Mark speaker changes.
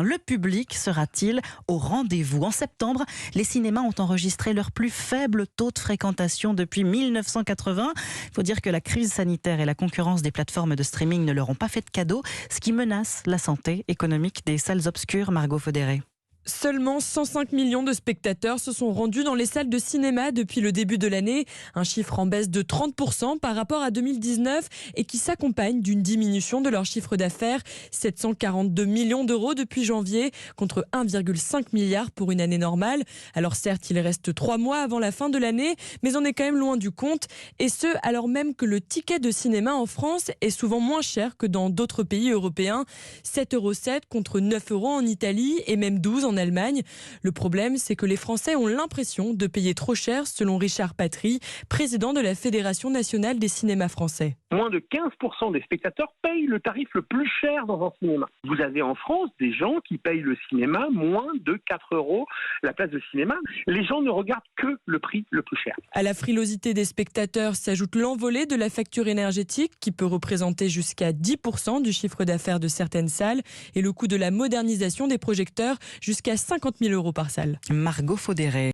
Speaker 1: Le public sera-t-il au rendez-vous? En septembre, les cinémas ont enregistré leur plus faible taux de fréquentation depuis 1980. Il faut dire que la crise sanitaire et la concurrence des plateformes de streaming ne leur ont pas fait de cadeau, ce qui menace la santé économique des salles obscures. Margot Faudéré.
Speaker 2: Seulement 105 millions de spectateurs se sont rendus dans les salles de cinéma depuis le début de l'année, un chiffre en baisse de 30% par rapport à 2019 et qui s'accompagne d'une diminution de leur chiffre d'affaires, 742 millions d'euros depuis janvier contre 1,5 milliard pour une année normale. Alors certes, il reste 3 mois avant la fin de l'année, mais on est quand même loin du compte, et ce alors même que le ticket de cinéma en France est souvent moins cher que dans d'autres pays européens, 7,07 € contre 9 € en Italie et même 12 en Allemagne. Le problème, c'est que les Français ont l'impression de payer trop cher, selon Richard Patry, président de la Fédération nationale des cinémas français.
Speaker 3: Moins de 15% des spectateurs payent le tarif le plus cher dans un cinéma. Vous avez en France des gens qui payent le cinéma moins de 4 € la place de cinéma. Les gens ne regardent que le prix le plus cher.
Speaker 2: À la frilosité des spectateurs s'ajoute l'envolée de la facture énergétique qui peut représenter jusqu'à 10% du chiffre d'affaires de certaines salles et le coût de la modernisation des projecteurs jusqu'à 50 000 € par salle.
Speaker 1: Margot Faudéré.